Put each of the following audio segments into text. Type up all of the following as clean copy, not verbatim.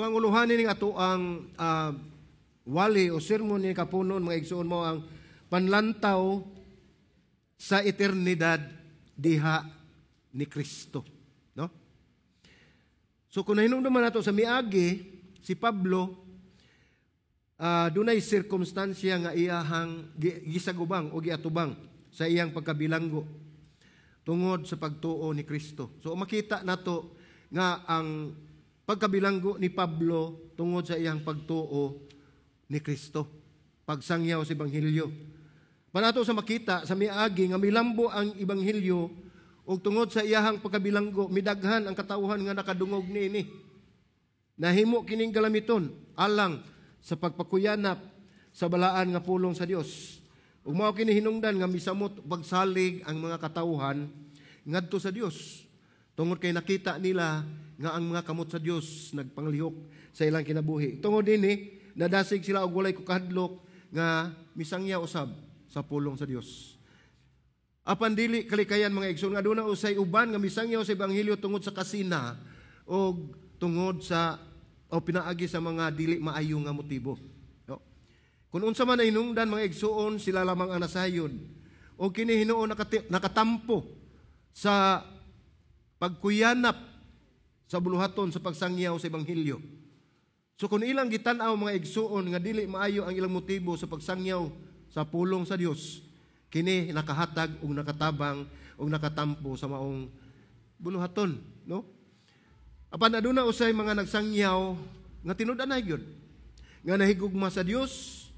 So ang uluhanin ning ato ang wali o sermon ni kapunon mga igsoon mo ang panlantaw sa eternidad diha ni Kristo, no? So kung nahinungdaman nato sa miagi si Pablo, dunay sirkumstansya nga iyahang gisagubang o giatubang sa iyang pagkabilanggo tungod sa pagtuo ni Kristo. So makita nato nga ang pagkabilanggo ni Pablo tungod sa iyang pagtuo ni Kristo, pagsangyaw sa Ebanghelyo. Panato sa makita sa miagi nga milambo ang Ebanghelyo ug tungod sa iyahang pagkabilanggo midaghan ang katawhan nga nakadungog niini. Nahimo kining galamiton alang sa pagpakuyanap sa balaan nga pulong sa Dios. Ug mao kini hinungdan nga misamot pagsalig ang mga katawhan ngadto sa Dios. Tungod kay nakita nila nga ang mga kamot sa Dios nagpanglihok sa ilang kinabuhi. Tungod dinhi nadasig sila og walay kukahadlok nga misangya usab sa pulong sa Dios. Apan dili kalikayan mga igsoon nga aduna usay uban nga misangyaw sa ebanghelyo tungod sa kasina o tungod sa o pinaagi sa mga dili maayo nga motibo. No? Kung unsa man ay hinungdan mga igsoon sila lamang ang nasayon o kini Hinuo nakatampo sa pagkuyanap sa buluhaton sa pagsangyaw sa ebanghelyo. So kung ilang gitan-aw mga igsoon nga dili maayo ang ilang motibo sa pagsangyaw sa pulong sa Dios, kini nakahatag ug nakatabang ug nakatampo sa maong buluhaton, no? Apan aduna usay mga nagsangyaw nga tinud-anay gyud nga nahigugma sa Dios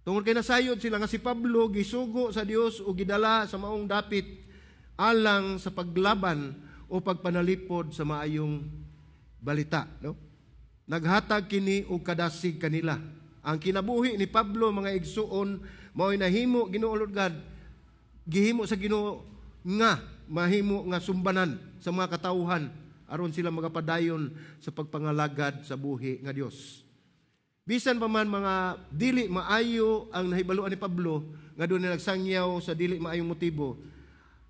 tungod kay nasayod sila nga si Pablo gisugo sa Dios o gidala sa maong dapit alang sa paglaban o pagpanalipod sa maayong balita, no? Naghatag kini og kadasig kanila. Ang kinabuhi ni Pablo mga igsuon mao'y nahimo Ginoo Lord God, gihimo sa Ginoo nga mahimo nga sumbanan sa mga katawhan aron sila magapadayon sa pagpangalagad sa buhi nga Dios. Bisan pa man mga dili maayo ang nahibaluan ni Pablo nga doon na nagsangyaw sa dili maayong motibo,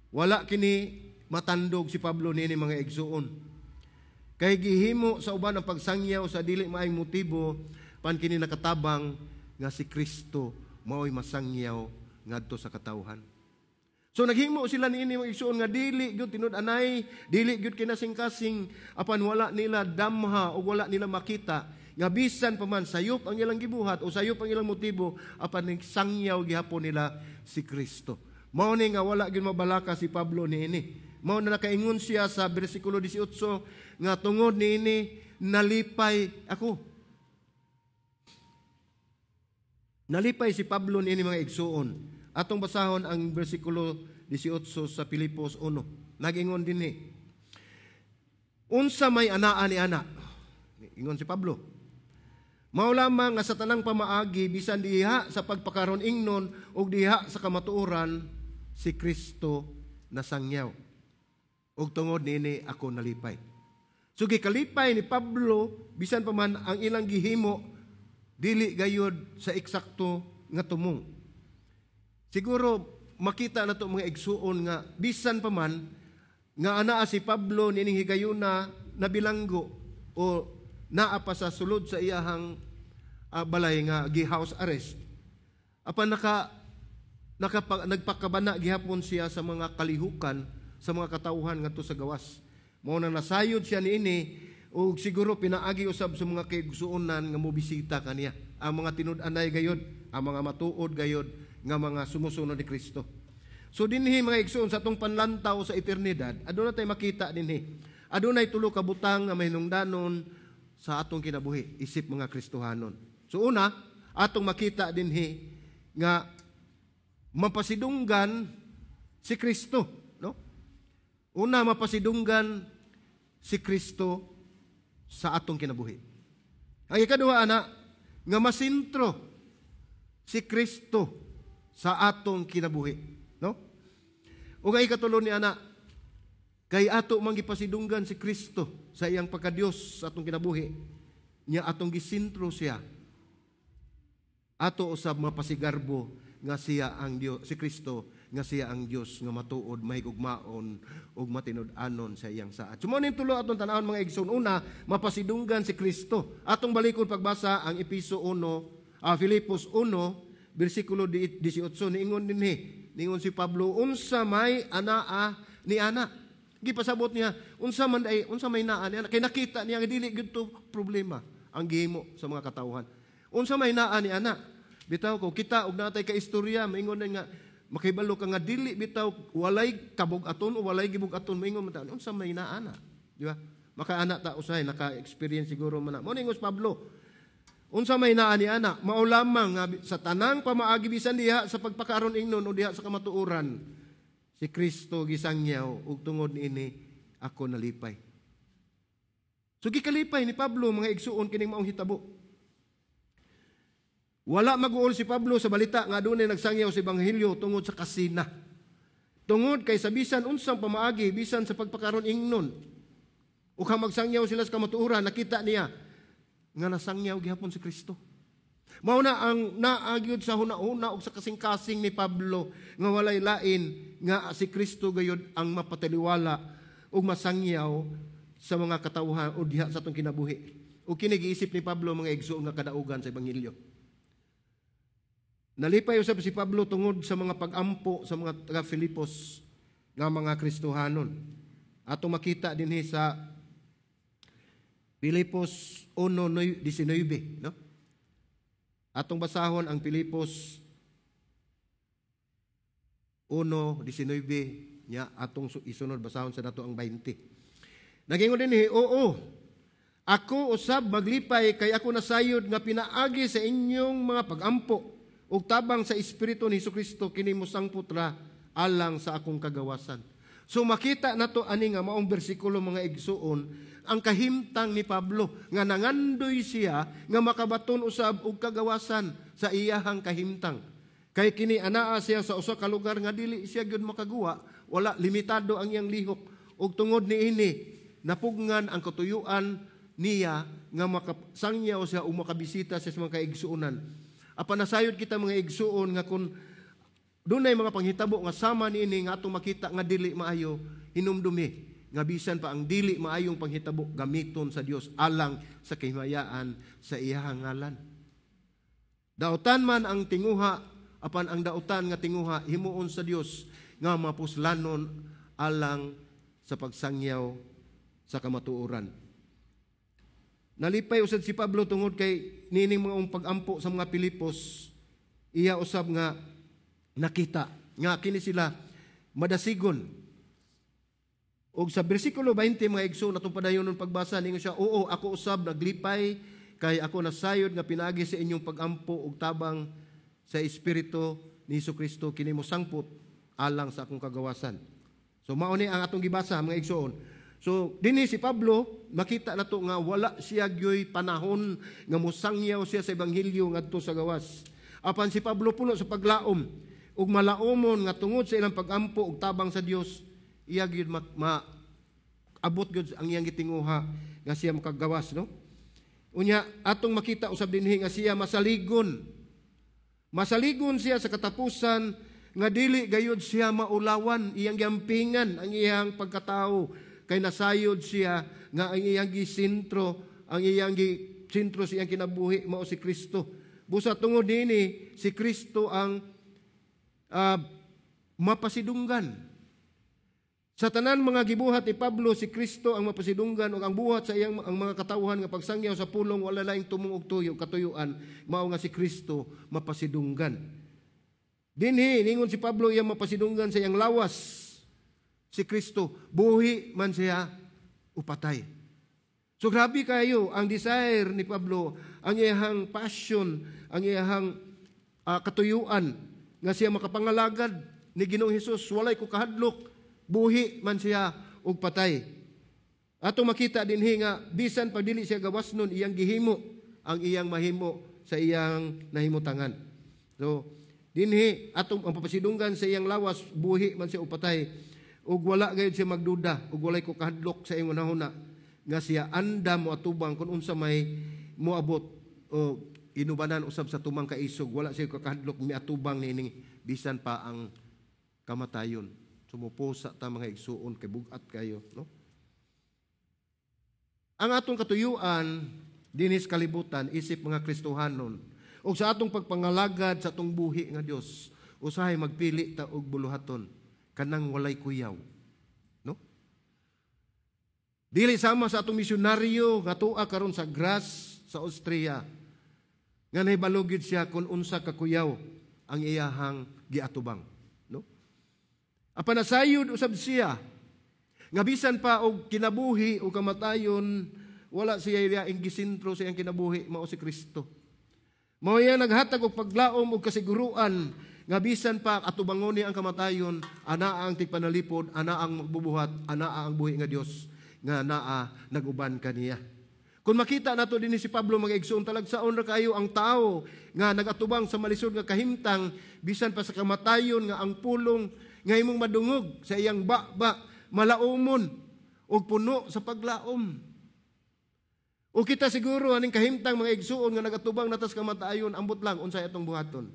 wala kini matandog si Pablo niini mga igsuon. Kay gihimo sa uban ang pagsangyaw sa dili maayong motibo pan kini nakatabang nga si Kristo mao'y masangyaw ngadto sa katawhan. So naghimo sila niini mga igsuon nga dili gyud tinud-anay, dili gyud kinasing-kasing apan wala nila damha o wala nila makita nga bisan pa man sayop ang ilang gibuhat o sayop ang ilang motibo apan sangyaw gihapon nila si Kristo. Mao ni nga wala gyud mabalaka si Pablo niini. Mao na nakaingon siya sa bersikulo 18 nga tungod niini nalipay ako. Nalipay si Pablo niini mga igsuon. Atong basahon ang bersikulo 18 sa Pilipos 1. Nag-ingon dinhi. Unsa may anaa ni ana? Ingon si Pablo. Mao lamang nga sa tanang pamaagi bisan diha sa pagpakaron ingnon ug diha sa kamatuoran si Kristo nasangyaw. Ug tungod niini ako nalipay. So gikalipay ni Pablo bisan pa man ang ilang gihimo dili gayud sa eksakto nga tumong. Siguro makita na to mga igsuon nga bisan pa man nga anaa si Pablo nining higayuna nabilanggo o naa pa sa sulod sa iyahang balay nga gi-house arrest. Apan nagpakabana gihapon siya sa mga kalihukan sa mga katawhan ngadto sa gawas. Mao nang nasayod siya niini o siguro pinaagi usab sa mga kaigsuonan nga mobisita kaniya. Ang mga tinud-anay gayod, ang mga matuod gayod nga mga sumusunod ni Kristo. So dinhi mga igsoon sa atong panlantaw sa eternidad, aduna tay makita dinhi. Adunay tulo ka butang nga mahinungdanon sa atong kinabuhi isip mga Kristohanon. So una, atong makita dinhi nga mapasidunggan si Kristo, no? Una, mapasidunggan si Kristo sa atong kinabuhi. Ang ikaduha ana, nga masintro si Kristo sa atong kinabuhi, no? O nga ikatulo ni ana, kay ato mangipasidunggan si Kristo sa iyang pagka-Dios sa atong kinabuhi, niya atong gisintro siya. Ato usab mapasigarbo nga siya ang Dios, si Kristo nga siya ang Dios nga matuod, mahigugmaon ug matinud-anon sa iyang saad. Sumanin tulo atong tan-awon mga igsoon. Una, mapasidunggan si Kristo. Atong balikon pagbasa ang Filipos 1 bersikulo 18 niingon niingon si Pablo, unsa may anaa ni ana. Gipasabot niya, unsa may naa ni ana, kay nakita niya nga dili gyud to problema ang gihimo sa mga katawhan. Unsa may naa ni ana. Bitaw ko kita og natay ka istorya, maingon nga makibalo ka nga dili bitaw walay kabug-aton o walay gibug-aton, maingon man unsa may naa na. Di ba? Maka ana ta usay naka-experience siguro man. Mo ningon Pablo, unsa may naa ni ana, mao lamang nga sa tanang pamaagi bisan diha sa pagpakaron ingnon o diha sa kamatuoran, si Kristo gisangyaw ug tungod niini ako nalipay. So gikalipay ni Pablo mga igsuon kining maong hitabo. Wala mag-uol si Pablo sa balita nga adunay nagsangyaw sa ebanghelyo tungod sa kasina. Tungod kay sa bisan unsang pamaagi bisan sa pagpakaron ingnon. Ug ha magsangyaw sila sa kamatuoran, nakita niya nga nasangyaw gihapon si Kristo. Mao na ang naagyod sa hunahuna ug sa kasing-kasing ni Pablo nga walay lain nga si Kristo gayud ang mapataliwala ug masangyaw sa mga katawhan o diha sa atong kinabuhi. Ug kini giisip ni Pablo mga igsoon nga kadaugan sa ebanghelyo. Nalipay usab si Pablo tungod sa mga pag-ampo sa mga taga Filipos nga mga Kristohanon. Ato makita dinhi sa Filipos 1:19, no? Atong basahon ang Filipos 1:19 nya atong isunod basahon sa nato ang 20. Nagingon dinhi, oo, ako usab maglipay kay ako nasayod nga pinaagi sa inyong mga pag-ampo ug tabang sa Espiritu ni Jesucristo kini mosangput ra alang sa akong kagawasan. So makita nato ani nga maong bersikulo mga igsuon ang kahimtang ni Pablo nga nangandoy siya nga makabaton usab og kagawasan sa iyahang kahimtang. Kay kini anaa siya sa usa ka lugar nga dili siya gyud makaguwa, wala, limitado ang iyang lihok ug tungod niini napugnan ang katuyuan niya nga makasangyaw siya o makabisita sa mga kaigsuonan. Apan nasayod kita mga igsuon nga kung dunay mga panghitabo nga sama niini nga atong makita nga dili maayo, hinumdumi nga bisan pa ang dili maayong panghitabo gamiton sa Dios alang sa kahimayaan sa iyahang ngalan. Dautan man ang tinguha, apan ang dautan nga tinguha himuon sa Dios nga mapuslanon alang sa pagsangyaw sa kamatuoran. Nalipay usad si Pablo tungod kay nining mga pag-ampo sa mga Pilipos, iya usab nga nakita nga kini sila madasigon. Og sa bersikulo 20 mga igsoon atong padayonon pagbasa ningon siya, oo, ako usab naglipay kay ako nasayod nga pinaagi sa inyong pag-ampo ug tabang sa Espiritu ni Jesucristo kini mosangput alang sa akong kagawasan. So mao ni ang atong gibasa mga igsoon. So dinhi si Pablo makita nato nga wala siya gyoy panahon nga mosangyaw siya sa ebanghelyo ngadto sa gawas. Apan si Pablo puno sa paglaom ug malaumon nga tungod sa ilang pag-ampo ug tabang sa Dios, iya gyud abot gyud ang iyang gitinguha nga siya makagawas, no? Unya atong makita usab dinhi nga siya masaligon. Masaligon siya sa katapusan nga dili gayud siya maulawan, iyang giampingan ang iyang pagkatao. Kay nasayod siya nga ang iyang gisentro, ang iyang gisentro sa iyang kinabuhi mao si Kristo. Busa tungod dinhi si Kristo ang mapasidunggan. Sa tanan mga gibuhat ni Pablo, si Kristo ang mapasidunggan ug ang buhat sa iyang ang mga katawhan nga pagsangyaw sa pulong wala laing tumong og tuyo katuyuan mao nga si Kristo mapasidunggan. Dinhi ningon si Pablo iyang mapasidunggan sa iyang lawas. Si Kristo, buhi man siya upatay. So grabe kayo ang desire ni Pablo, ang iyang passion, ang iyang katuyuan nga siya makapangalagad ni Ginoong Hesus, walay ko kahadlok, buhi man siya ug patay. Atong makita dinhi nga bisan pag dili siya gawasnon iyang gihimo ang iyang mahimo sa iyang nahimutangan. So dinhi atong ang papasidunggan sa iyang lawas, buhi man siya ug patay. Ug wala gayud siya magduda ug walay ko kahadlok sa iyong unahuna nga siya anda mo atubang kung unsa may moabot o inubanan usab sa tumang kaisog, wala siya kahadlok miatubang nining bisan pa ang kamatayon. Sumupusa ta mga igsuon kay bugat kayo, no? Ang atong katuyuan dinis kalibutan isip mga Kristohanon ug sa atong pagpangalagad sa atong buhi nga Dios, usahay magpili ta og buluhaton kanang walay kuyaw, no? Dili sama sa atong misyonaryo nga tua karon sa Graz sa Austria nga nahibalugid siya kung unsa ka kuyaw ang iyahang giatubang, no? Apan nasayod usab siya nga bisan pa og kinabuhi o kamatayon, wala siya ing gisentro sa iyang kinabuhi, mao si Kristo. Mao iya naghatag og paglaom og kasiguruan nga bisan pa atubangon ni ang kamatayon, ana ang tigpanalipod, ana ang magbubuhat, ana ang buhi nga Dios nga naa naguban kaniya. Kung makita nato dinhi si Pablo mga igsoon, talagsaon ra kayo ang tao nga nagatubang sa malisod nga kahimtang bisan pa sa kamatayon nga ang pulong nga imong madungog sa iyang baba malaumon og puno sa paglaom. O kita siguro aning kahimtang mga igsuon nga nagatubang natas kamatayon, ambot lang unsay atong buhaton.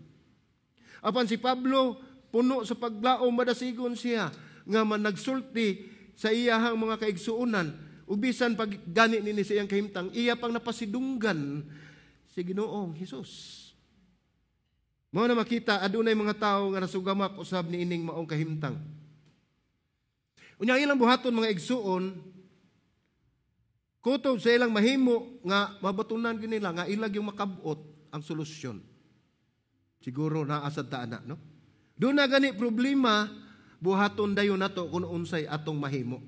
Apan si Pablo puno sa paglaom, madasigon siya nga nagsulti sa iyahang mga kaigsuonan ug bisan pag gani nini sa iyang kahimtang, iya pang napasidunggan si Ginoong Hesus. Mao na makita adunay mga tawo nga nasugamak usab ni ining maong kahimtang. Unya ilang buhaton mga igsuon, kutob sa ilang mahimo nga mabatunan nila nga ilag yung makabot ang solusyon. Siguro naasad ta ana, no? Doon na gani problema, buhaton dayon nato kung unsay atong mahimo.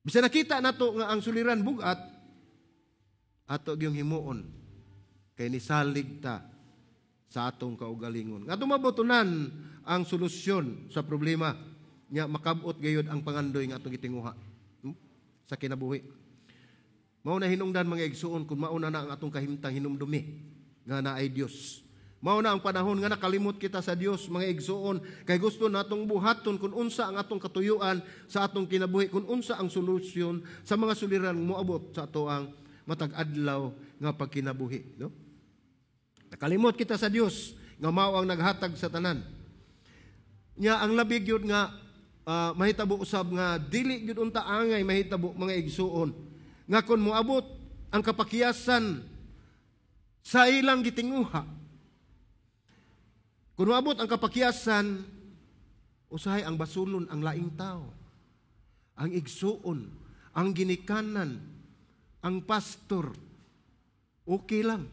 Bisa nakita nato nga ang suliran bugat, ato gyung himuon kay nisalig ta sa atong kaugalingon. Nga tumabatunan ang solusyon sa problema nga makabot gayud ang pangandoy nga atong gitinguha sa kinabuhi. Mao na hinungdan mga igsuon kung mauna na ang atong kahimtang hinumdumi nga naay Dios. Mao na ang panahon nga nakalimot kita sa Dios mga igsuon, kay gusto natong buhaton kung unsa ang atong katuyuan sa atong kinabuhi, kung unsa ang solusyon sa mga suliran moabot sa atoang matag adlaw nga pagkinabuhi, no? Nakalimot kita sa Dios nga mao ang naghatag sa tanan. Nya ang labig yun nga mahitabo usab nga dili gyud unta angay mahitabo mga igsuon nga kun moabot ang kapakiyasan sa ilang gitinguha, kun moabot ang kapakiyasan, usahay ang basulon ang laing tao, ang igsuon, ang ginikanan, ang pastor, okay lang.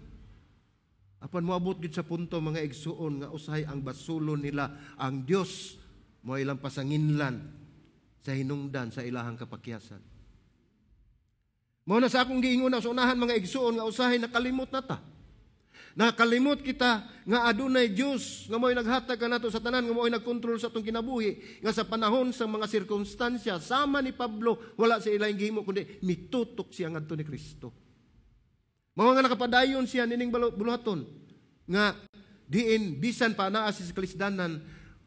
Apan moabot gid sa punto mga igsuon nga usahay ang basulon nila ang Dios mo ilang pasanginlan sa hinungdan sa ilahang kapakiyasan. Mao na sa akong giingon sa unahan mga igsuon nga usahay nakalimot na ta. Nakalimot kita nga adunay Dios nga mo'y naghatag kanato sa tanan, nga mo'y nagkontrol sa atong kinabuhi, nga sa panahon sa mga sirkumstansya sama ni Pablo wala sa ilang gihimo kundi mitutok siya ngadto ni Kristo. Mao nga nakapadayon siya nining buluhaton nga diin bisan pa naa si kalisdanan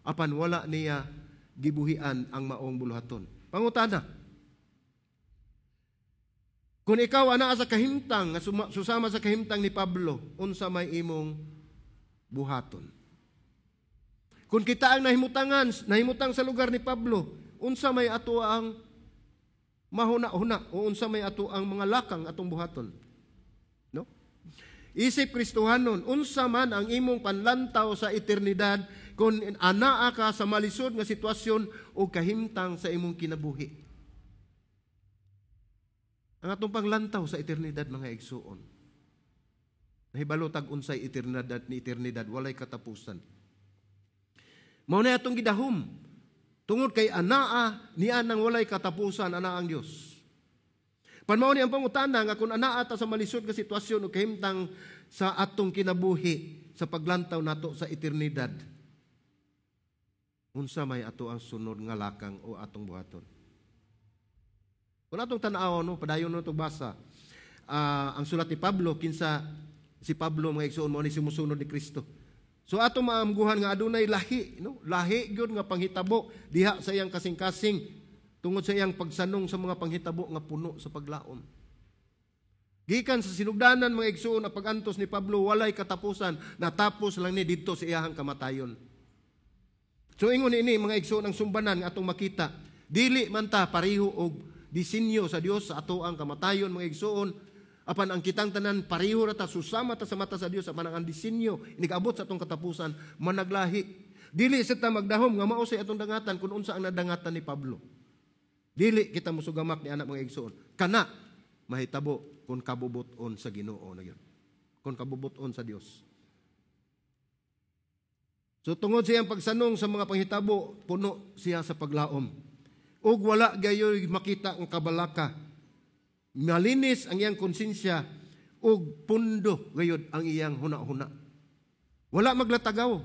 apan wala niya gibuhian ang maong buluhaton. Pangutana, kung ikaw ana sa kahimtang nga susama sa kahimtang ni Pablo, unsa may imong buhaton? Kung kita ang nahimutang sa lugar ni Pablo, unsa may ato ang mahuna-huna o unsa may ato ang mga lakang atong buhaton? No? Isip Kristohanon, unsa man ang imong panlantaw sa eternidad kung anaa ka sa malisod nga sitwasyon o kahimtang sa imong kinabuhi. Ang atong panglantaw sa eternidad mga igsuon, nahibalo tag unsay eternidad ni eternidad, walay katapusan. Mao na atong gidahom tungod kay anaa niya nang walay katapusan, ana ang Dios. Panmao ni ang pangutana nga kung anaa ta sa malisod nga sitwasyon o kahimtang sa atong kinabuhi sa paglantaw nato sa eternidad, unsa may ato ang sunod nga lakang o atong buhaton? Kung atong tan-aw, no, padayon no itong basa, ang sulat ni Pablo, kinsa si Pablo mga igsuon mo ni sumusunod ni Kristo. So atong maamguhan nga adunay lahi, no? Lahi gyud nga panghitabo diha sa iyang kasing-kasing tungod sa iyang pagsanong sa mga panghitabo nga puno sa paglaom. Gikan sa sinugdanan mga igsuon na pagantos ni Pablo walay katapusan, natapos lang ni didto sa iyang kamatayon. So ingon ini mga igsoon ang sumbanan nga atong makita, dili man ta pareho og disenyo sa Dios sa ato ang kamatayon mga igsoon, apan ang kitang tanan pareho ra ta, susama ta sa mata sa Dios, apan ang disenyo inigabot sa atong katapusan managlahi. Dili sa ta magdahom nga mao say atong dangatan kung unsa ang nadangatan ni Pablo. Dili kita musugamak ni anak mga igsoon. Kana mahitabo kung kabubuton sa Ginoo na gyud. Kung kabubuton sa Dios. So tungod siyang pagsanong sa mga panghitabo, puno siya sa paglaom. Ug wala gayoy makita ang kabalaka. Malinis ang iyang konsensya ug pundo gayud ang iyang huna-huna. Wala maglatagaw.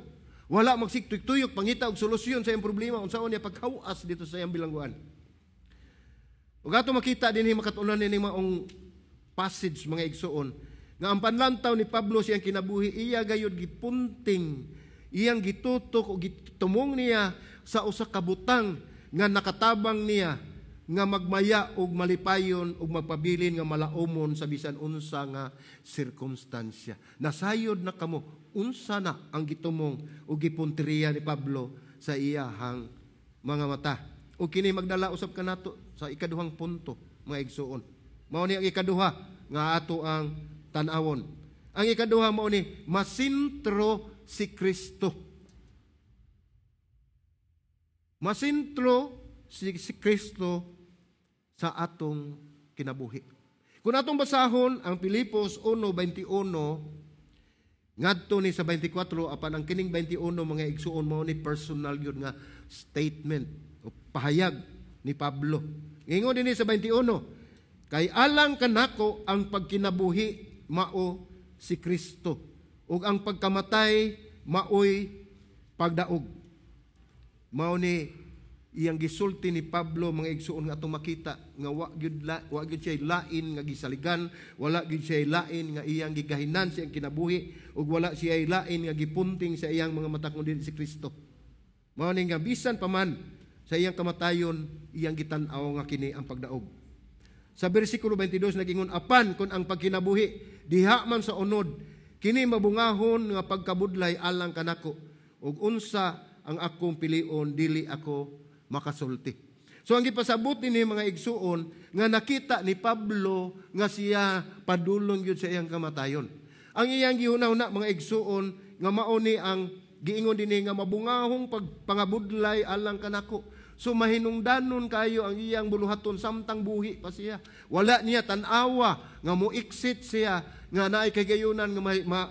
Wala magsiktuyok pangita og solusyon sa iyang problema unsaon niya pagkawas dito sa iyang bilangguan. Ug ato makita dinhi makatunan ni maong passage mga igsoon nga ang panlantaw ni Pablo siyang kinabuhi iya gayud gipunting, iyang gitutok o gitumong niya sa usa ka butang nga nakatabang niya nga magmaya og malipayon og magpabilin nga malaumon sa bisan unsa nga sirkumstansya. Nasayod na kamo unsa na ang gitumong o gipunteriya ni Pablo sa iyahang mga mata. O kini magdala usab kanato sa ikaduhang punto mga igsoon. Mao ni ang ikaduha nga ato ang tan-awon. Ang ikaduha mao ni masintro si Kristo. Masintro si Kristo sa atong kinabuhi. Kung atong basahon ang Filipos 1:21 ngadto ni sa 24 apan ang kining 21 mga igsuon mo ni personal yun nga statement o pahayag ni Pablo. Ingon dinhi sa 21, kay alang kanako ang pagkinabuhi mao si Kristo ug ang pagkamatay maoy pagdaog. Mao ni iyang gisulti ni Pablo mga igsuon nga atong makita nga wa gyud siya lain nga gisaligan, wala gyud siya lain nga iyang gigahinan siyang kinabuhi ug wala siya lain nga gipunting sa iyang mga mata kundi si Kristo. Mao ni nga bisan pa man sa iyang kamatayon iyang gitan-aw nga kini ang pagdaog. Sa bersikulo 22 nagingon apan kun ang pagkinabuhi diha man sa unod kini mabungahon nga pagkabudlay alang kanako ug unsa ang akong pilion dili ako makasulti. So ang gipasabot ni mga igsuon nga nakita ni Pablo nga siya padulong yun sa iyang kamatayon. Ang iyang gihuna-huna mga igsuon nga mao ni ang giingon dinhi nga mabungahong pagpangabudlay alang kanako. So mahinungdanon kayo ang iyang buluhaton samtang buhi pa siya. Wala niya tan-awa nga mo-exit siya nga naay kagayunan nga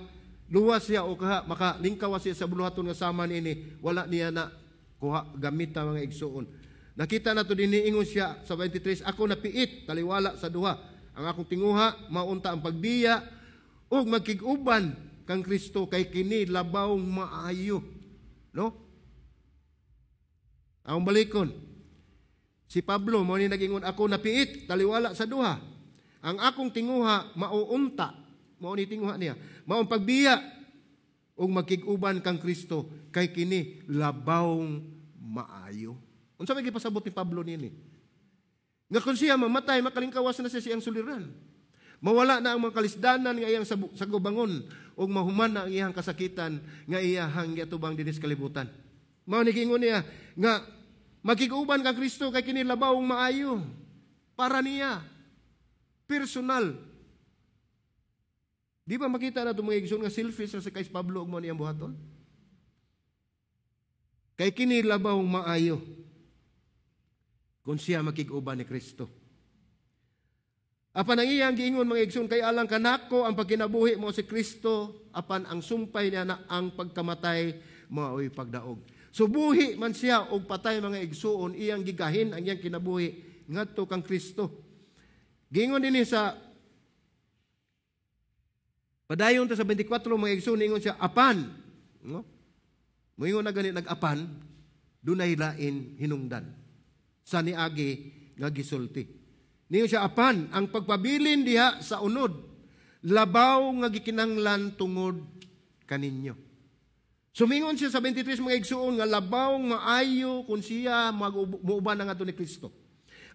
luwas siya o makalingkaw siya sa buluhaton nga sama niini. Wala niya na kuha gamita mga igsuon. Nakita na to dinhi ingon siya sa 23, ako napiit taliwala sa duha. Ang akong tinguha maunta ang pagbiya ug magkig-uban kang Kristo kay kini labaw maayo. No? Ang balikon. Si Pablo mao ni nagingon ako napiit taliwala sa duha. Ang akong tinguha mauunta. Mao ni tinguha niya. Maong pagbiya ug magkig-uban kang Kristo kay kini labawng maayo. Unsa may gipasabot ni Pablo nini? Nga kung siya mamatay makalingkawas na siya siyang suliran. Mawala na ang mga kalisdanan nga iyang sagubangon ug mahuman na ang iyang kasakitan nga iyahang giatubang dinis kalibutan. Mao ni giingon niya nga magkig-uban kang Kristo kay kini labawng maayo para niya personal. Di ba makita na itong mga igsoon nga selfish na sa kay Pablo ug mo niyang buhaton? Kay kini labawng maayo kung siya makig-uban ni Kristo. Apan ang iyang giingon mga igsoon kay alang kanako ang pagkinabuhi mo si Kristo apan ang sumpay niya na ang pagkamatay maoy pagdaog. So buhi man siya og patay mga igsoon iyang gigahin ang iyang kinabuhi ngadto kang Kristo. Giingon dinhi sa padayon ta sa 24 mga igsoon ingon siya apan, no? Moingon na gani nag-apan dunay lain hinungdan sa niagi nga gisulti. Niyo siya apan ang pagpabilin diha sa unod labaw nga gikinanglan tungod kaninyo. Sumingon siya sa 23 mga igsuon nga labaw maayo kung siya muuban nga ato ni Kristo.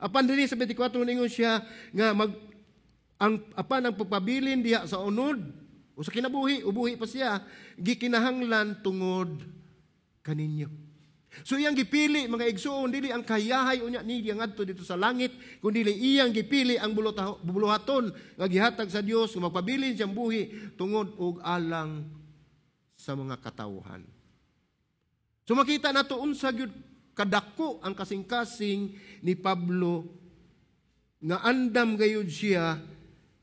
Apan dinhi sa 24 ningon siya nga apan ang pagpabilin diha sa unod o sa kinabuhi ubuhi pa siya gikinahanglan tungod kaninyo. So iyang gipili mga igsoon, dili ang kayahay unya ni ngadto dito sa langit, kundi iyang gipili ang buluhaton nga gihatag sa Dios nga magpabilin siyang buhi tungod og alang sa mga katawhan. So makita nato unsa gyud kadako ang kasing-kasing ni Pablo nga andam gayud siya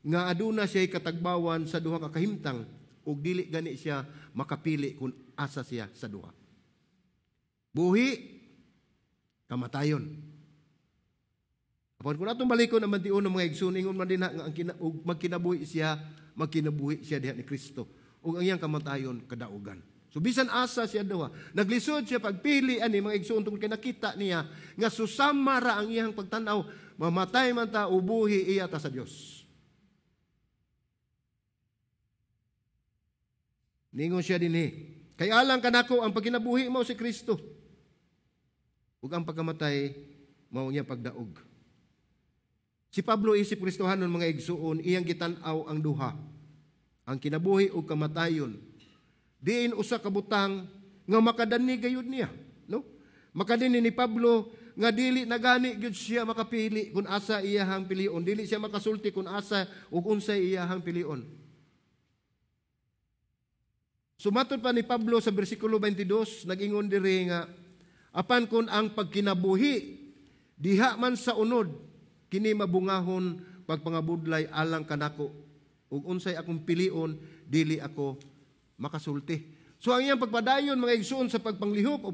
nga aduna siya katagbawan sa duha ka kahimtang ug dili gani siya makapili kung asa siya sa duha. Buhi, kamatayon. Kapag kung atong balikon naman diyon ng mga igsoon, ingon man din nga magkinabuhi siya diha ni Kristo. Ug ang iyang kamatayon kadaugan. So bisan asa siya duha, naglisod siya pagpili ani mga igsoon tungkol kay nakita niya nga susama ra ang iyang pagtan-aw, mamatay man ta ubuhi iya ta sa Dios. Ningon siya dinhi, kay alang kanako ang pagkinabuhi mo si Kristo. Ug ang pagkamatay mao niya pagdaog. Si Pablo isip Kristohanon mga igsuon, iyang gitan-aw ang duha, ang kinabuhi ug kamatayon. Diin usa ka butang nga makadani gayud niya, no? Makadani ni Pablo nga dili nagani gyud siya makapili kung asa iyahang pilion, dili siya makasulti kung asa ug unsay iyahang pilion. Sumatod pa ni Pablo sa bersikulo 22, nag-ingon diri nga apan kun ang pagkinabuhi diha man sa unod kini mabungahon pagpangabudlay alang kanako ug unsay akong pilion dili ako makasulti. So ang iyang pagpadayon mga igsoon sa pagpanglihok o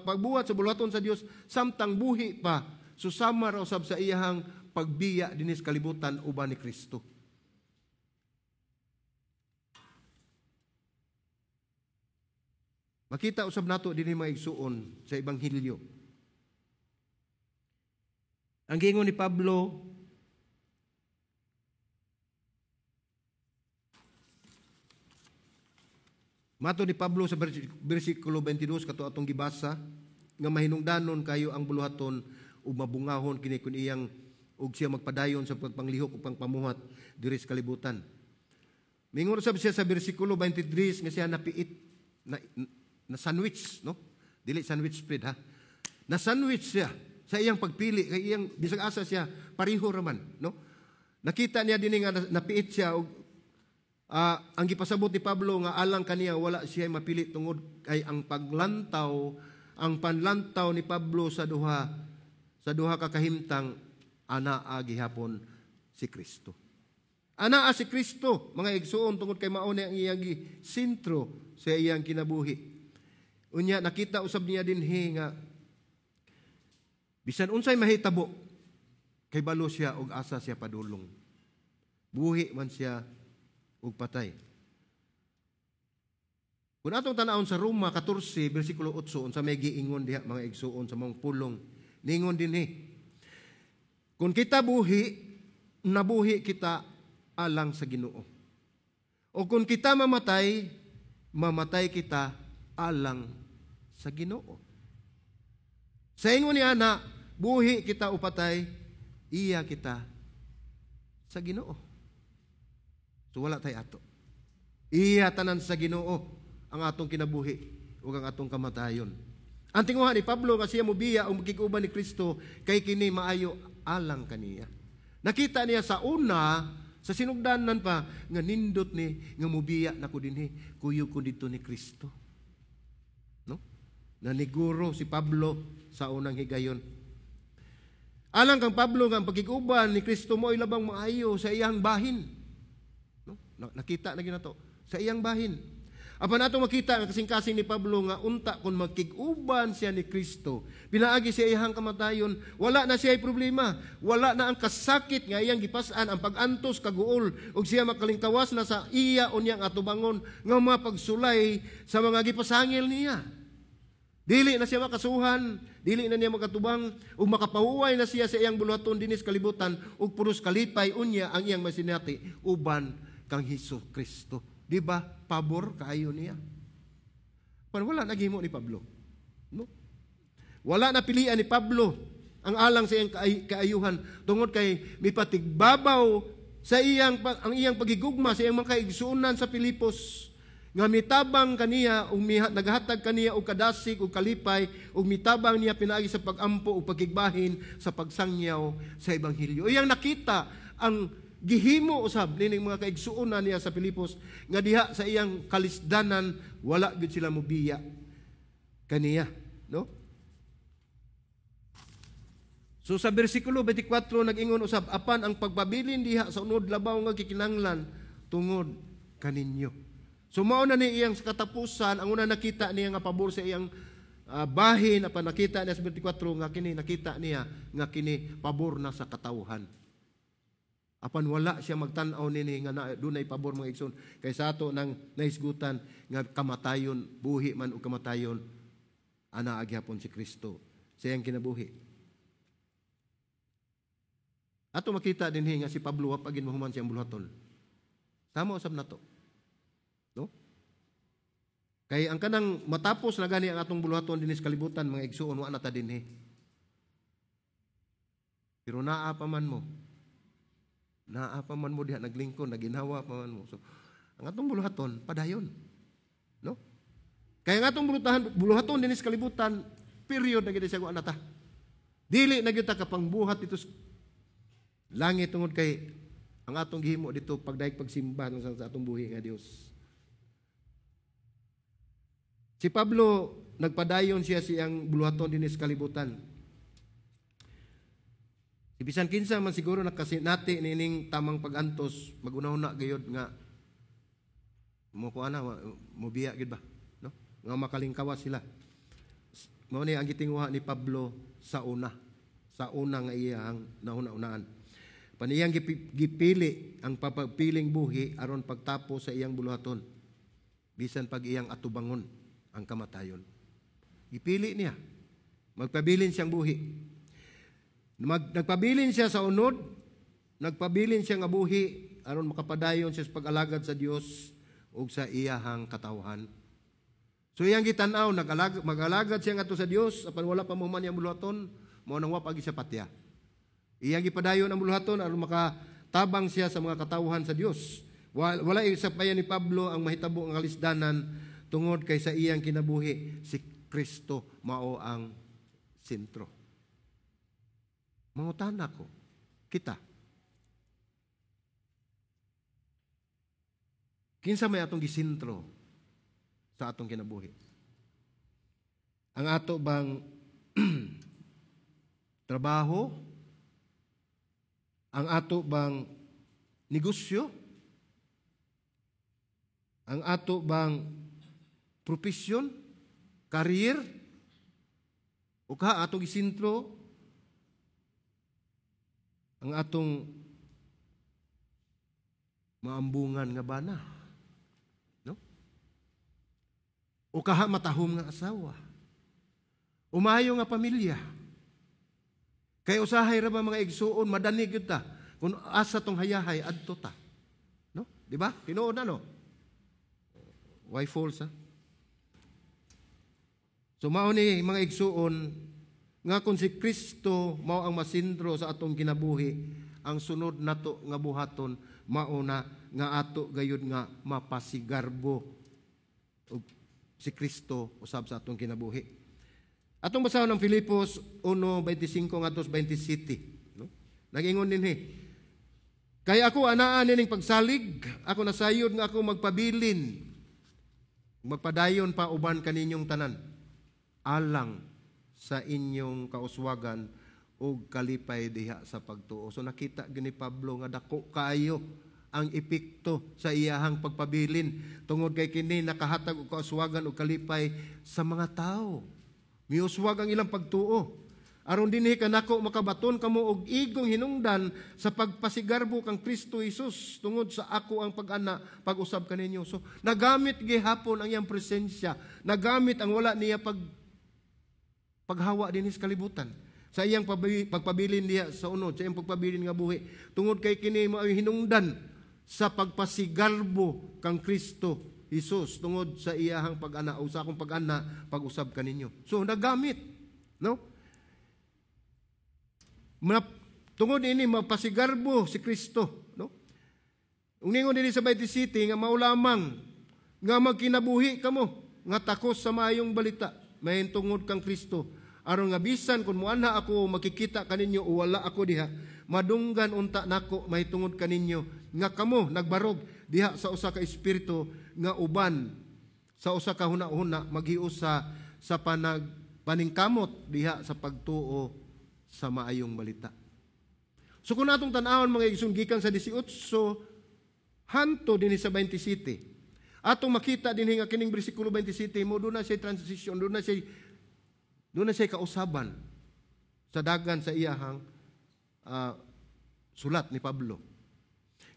pagbuhat sa buluhaton sa Dios samtang buhi pa susama ra usab sa iyahang pagbiya dinis kalibutan uban ni Kristo. Makita usab nato dinhi mga igsuon sa ebanghelyo. Ang gingon ni Pablo, mato ni Pablo sa bersikulo 22 kato atong gibasa nga mahinungdanon kayo ang buluhaton ug mabungahon kini kun iyang ug siya magpadayon sa pagpanglihok ug pangpamuhat diri sa kalibutan. Mingon usab siya sa bersikulo 23 nga siya napiit na sandwich, no? Dili sandwich spread, ha? Na sandwich siya sa iyang pagpili, kay iyang bisag asa siya pareho raman, no? Nakita niya dinhi nga napiit siya og ang gipasabot ni Pablo nga alang kaniya wala siya mapili tungod kay ang panlantaw ni Pablo sa duha ka kahimtang anaa gihapon si Kristo. Anaa si Kristo, mga igsoon, tungod kay mao na ang iyang sentro sa iyang kinabuhi. Unya nakita usab niya dinhi nga bisan unsay mahitabo kay balo siya og asa siya padulong. Buhi man siya og patay. Kung atong tan-awon sa Roma 14 bersikulo 8 unsa may giingon diha mga igsuon sa mga pulong, ningon dinhi, kung kita buhi, nabuhi kita alang sa Ginoo. O kung kita mamatay, mamatay kita alang sa Ginoo. Sa ingon ni ana, buhi kita upatay, iya kita sa Ginoo. So wala tay ato. Iya tanan sa Ginoo ang atong kinabuhi ug ang atong kamatayon. Ang tinguha ni Pablo nga siya mobiya o magkiguban ni Kristo kay kini maayo alang kaniya. Nakita niya sa una sa sinugdanan pa nga nindot ni nga mobiya nako dinhi kuyo ko dito ni Kristo. Naniguro si Pablo sa unang higayon. Alang kang Pablo nga ang pagkiguban ni Kristo mo ay labang maayo sa iyang bahin. No? Nakita na ginato sa iyang bahin. Apan atong makita ang kasing-kasing ni Pablo nga unta kung magkiguban siya ni Kristo, pinaagi siya iyang kamatayon, wala na siya ay problema, wala na ang kasakit nga iyang gipas-an, ang pag-antos kaguol, ug siya makalingtawas na sa iya unyang atubangon nga mapagsulay sa mga gipasangil niya. Dili na siya makasuhan, dili na niya makatubang, ug makapahuway na siya sa iyang buluhaton dinis kalibutan, ug puros kalipay unya ang iyang masinati, uban kang Hesus Kristo. Di ba? Pabor kaayo niya. Pero wala nagihimo ni Pablo. No? Wala na pilian ni Pablo ang alang sa iyang kaayuhan tungod kay mipatigbabaw sa ang iyang pagigugma sa iyang mga kaigsuonan sa Pilipos nga mitabang kaniya ug naghatag kaniya og kadasig ug kalipay ug mitabang niya pinaagi sa pagampo ug pagigbahin sa pagsangyaw sa ebanghelyo. Iyang nakita ang gihimo usab nining mga kaigsuonan niya sa Filipos nga diha sa iyang kalisdanan wala gid sila mobiya kaniya, no? So sa bersikulo 24 nag-ingon usab, apan ang pagpabilin diha sa unod labaw nga kikinanglan tungod kaninyo. So mao na ni iyang katapusan, ang una nakita niya nga pabor sa iyang bahin, apan nakita niya sa 24 nga kini nakita niya nga kini pabor na sa katawhan. Apan wala siya magtan-aw nini nga dunay pabor mga igsoon kaysa ato nang naisgutan nga kamatayon, buhi man o kamatayon ana agyapon si Kristo sa iyang kinabuhi. Ato makita din nga si Pablo pagin mahuman siyang buluhaton. Tama usab nato. No? Kay ang kanang matapos na gani ang atong buluhaton dinhi sa kalibutan mga igsoon wa na ta dinhi. Pero naa pa man mo. Naa pa man mo diha naglingkod, naginhawa pa man mo. So ang atong buluhaton padayon. No? Kaya ang atong buluhaton dinhi sa kalibutan period na gid siya wa na ta. Dili na gyud ta kapangbuhat dito langit tungod kay ang atong gihimo dito pagdaig pagsimba sa atong buhi nga Dios. Si Pablo nagpadayon siya siyang buluhaton dinhi sa kalibutan. Ibisan kinsa man siguro nakasinati nining tamang pagantos magunahuna gayud nga mo ko ana mo biya gid ba, no? Nga makalingkawas sila. Mao ni ang gitinguha ni Pablo sa una nga iyang nahuna-unaan. Paniyang gipili ang papagpiling buhi aron pagtapos sa iyang buluhaton. Bisan pag iyang atubangon ang kamatayon. Gipili niya. Magpabilin siyang buhi. Nagpabilin siya sa unod, nagpabilin siya nga buhi aron makapadayon siya sa pag-alagad sa Dios ug sa iyahang katawhan. So iyang gitan-aw mag-alagad siya ngadto sa Dios apan wala pa mo man iyang buluhaton, mao nang wa pa sa patya. Iyang gipadayon ang buluhaton aron makatabang siya sa mga katawhan sa Dios. Wala isa pa ni Pablo ang mahitabo ang kalisdanan tungod kay sa iyang kinabuhi si Kristo mao ang sentro. Mangutana ko, kita. Kinsa may atong gisentro sa atong kinabuhi? Ang ato bang trabaho? Ang ato bang negosyo? Ang ato bang profesyon? Career? O ka atong gisentro ang atong maambungan nga bana? No? O kaha matahom nga asawa? Umayo nga pamilya? Kay usahay ra ba mga igsuon madani gyud ta kun asa tong hayahay adto ta. No? Di ba? Tinuod na no. Why false ha? So mao ni mga igsuon nga kung si Kristo mao ang masentro sa atong kinabuhi, ang sunod nato nga buhaton mao na nga ato gayud nga mapasigarbo og si Kristo usab sa atong kinabuhi. Atong basahon ng Filipos 1:25 ngadto 27, no? Nag-ingon dinhi. Kay ako anaa nining pagsalig, ako nasayod nga ako magpabilin. Magpadayon pa uban kaninyong tanan. Alang sa inyong kauswagan ug kalipay diha sa pagtuo. So nakita gini Pablo nga dako kaayo ang epekto sa iyahang pagpabilin tungod kay kini nakahatag og kauswagan ug kalipay sa mga tao. Miuswag ang ilang pagtuo. Aron dinhi kanako makabaton kamo og igong hinungdan sa pagpasigarbo kang Kristo Jesus tungod sa ako ang pag-ana pag-usab kaninyo. So nagamit gihapon ang iyang presensya, nagamit ang wala niya paghawa dinhi sa kalibutan. Sa iyang pagpabilin diha sa unod, sa iyang pagpabilin nga buhi tungod kay kini mao hinungdan sa pagpasigarbo kang Kristo Jesus tungod sa iyahang pag-ana o sa akong pag-ana pag-usab kaninyo. So nagamit, no? Tungod ini mapasigarbo si Kristo, no? Ung ningon dinhi sa City nga mao lamang nga magkinabuhi kamo, nga takos sa maayong balita, mahin tungod kang Kristo. Aron nga bisan kung muanha ako makikita kaninyo o wala ako diha, madunggan unta nako mahitungod kaninyo nga kamo nagbarog diha sa usa ka espiritu nga uban sa usa ka hunahuna maghiusa sa paningkamot diha sa pagtuo sa maayong balita. So kung atong tan-awon mga igsoon gikan sa 18 hanto dinhi sa 27, atong makita dinhi nga kining bersikulo 27 mo doon na siya transition, doon na siya kausaban sa dagan sa iyahang sulat ni Pablo.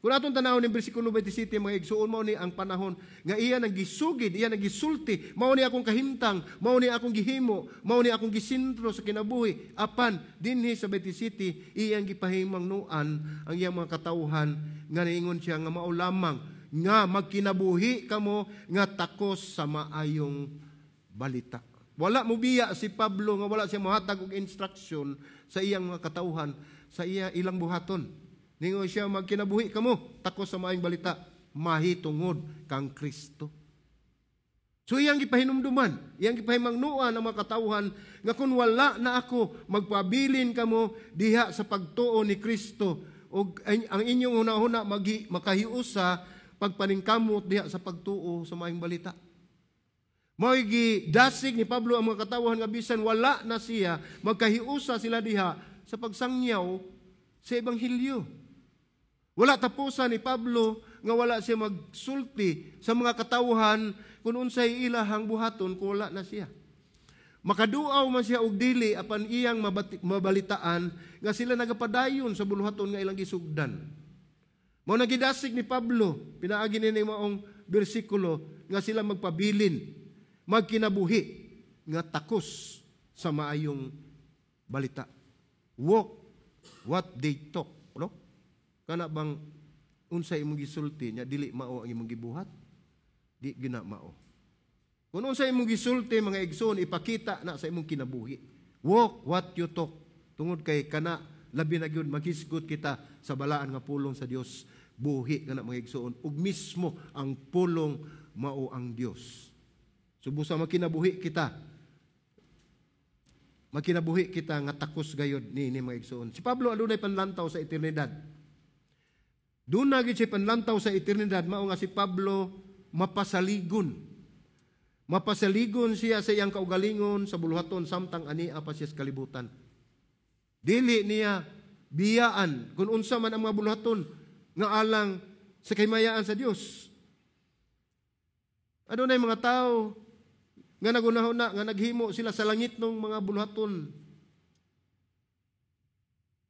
Kung atong tanawon ng bersikulo 27 mga igsoon, mao ni ang panahon nga iya nagisugid, iya nagisulti, mao ni akong kahimtang, mao ni akong gihimo, mao ni akong gisintro sa kinabuhi. Apan dinhi sa 27 iyang gipahimang nuan ang iyang mga katawhan nga niingon siya nga mao lamang nga magkinabuhi kamo nga takos sa maayong balita. Wala mo biya si Pablo nga wala siya mohatag og instruction sa iyang mga katawhan, sa ilang buhaton. Ningon siya magkinabuhi kamo takos sa maayong balita, mahitungod kang Kristo. So iyang gipahinumduman, iyang gipahimangnuan ang mga katawhan nga kung wala na ako magpabilin kamo diha sa pagtuo ni Kristo ug ang inyong hunahuna makahiusa pagpaningkamot diha sa pagtuo sa maayong balita. Mao'y gidasig ni Pablo ang mga katawhan nga bisan wala na siya, magkahiusa sila diha sa pagsangyaw sa Ebanghelyo. Wala tapusan ni Pablo nga wala siya magsulti sa mga katawhan kung unsay ilahang buhaton kung wala na siya. Makaduaw man siya og dili apan iyang mabalitaan nga sila nagapadayon sa buluhaton nga ilang gisugdan. Mao nagidasig ni Pablo, pinaagi ni maong bersikulo nga sila magpabilin, magkinabuhi nga takos sa maayong balita. Walk what they talk, no? Kana bang unsay imong gisulti nya dili mao ang imong gibuhat? Di gina mao. Kung unsay imong gisulti mga igsoon ipakita na sa imong kinabuhi. Walk what you talk. Tungod kay kana labi na gyud maghisgot kita sa balaan nga pulong sa Dios. Buhi kana mga igsoon ug mismo ang pulong mao ang Dios. Subusa makinabuhi kita. Makinabuhi kita nga takos gayod ni mga igsoon. Si Pablo adunay panlantaw sa eternidad. Doon na gid siya panlantaw sa eternidad, mao nga si Pablo mapasaligon. Mapasaligon siya sa iyang kaugalingon sa buluhaton samtang ania pa siya sa kalibutan. Dili niya biyaan kung unsa man ang mga buluhaton nga alang sa kahimayaan sa Dios. Adunay mga tao nga nagunahuna nga naghimo sila sa langit ng mga buluhaton.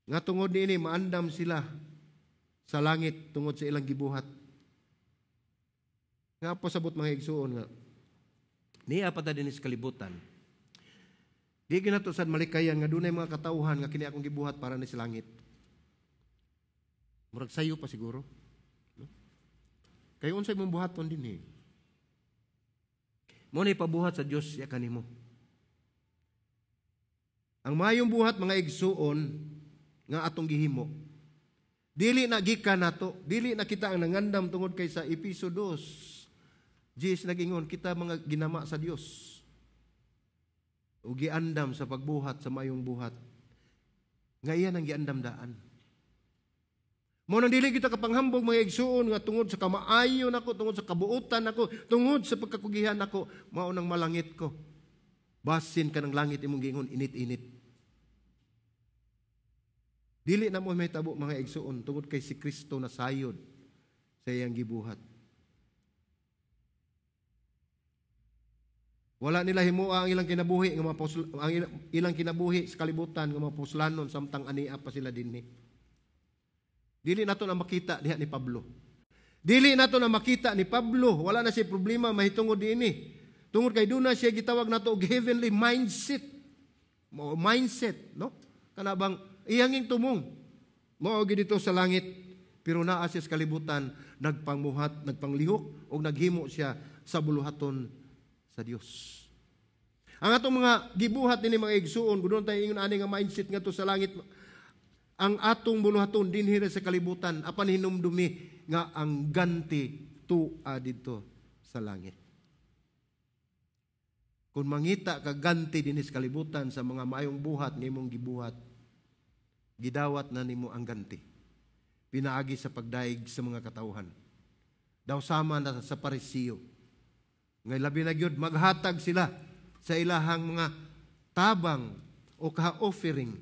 Nga tungod niini maandam sila sa langit tungod sa ilang gibuhat. Nga pasabot mga igsuon nga niya pa ta dinhi sa kalibutan. Di ginatusan malikayan nga dunay mga katawhan nga kini akong gibuhat para ni sa langit. Murag sayo pa siguro. No? Kay unsay mong buhaton dinhi? Mo ni pabuhat sa Dios ya kanimo. Ang mayong buhat mga igsuon nga atong gihimo. Dili na gikan nato, dili na kita ang nangandam tungod kay sa Episo 2. Jesus nagingon kita mga ginama sa Dios. O giandam sa pagbuhat sa mayong buhat. Nga iyan ang giandam-daan. Mo nang dili kita kapanghambog mga igsuon nga tungod sa kamaayo nako, tungod sa kabuutan nako, tungod sa pagkakugihan nako, mao nang malangit ko. Basin ka ng langit imong giingon init-init. Dili na mo may tabo mga igsuon tungod kay si Kristo na sayod sa iyang gibuhat. Wala nila himuha ang ilang kinabuhi nga ang ilang kinabuhi sa kalibutan nga mga puslanon samtang ania pa sila dinhi. Dili nato na makita diha ni Pablo. Dili nato na makita ni Pablo, wala na siya problema mahitungod dinhi. Tungod kay duna siya gitawag nato og heavenly mindset. Mindset, no? Kana bang iyanging tumong mao gid dito sa langit pero naa siya sa kalibutan nagpangmuhat, nagpanglihok ug naghimo siya sa buluhaton sa Dios. Ang atong mga gibuhat dinhi mga igsuon, gudon tayo ingon ani nga mindset ngadto sa langit. Ang atong buluhaton dinhi sa kalibutan apan hinumdumi nga ang ganti tua didto sa langit. Kung mangita ka ganti dinis kalibutan sa mga maayong buhat nga imong gibuhat, gidawat na nimo ang ganti. Pinaagi sa pagdaig sa mga katawhan. Daw sama na sa Parisiyo. Ngay labi na gyud maghatag sila sa ilahang mga tabang o kaha-offering.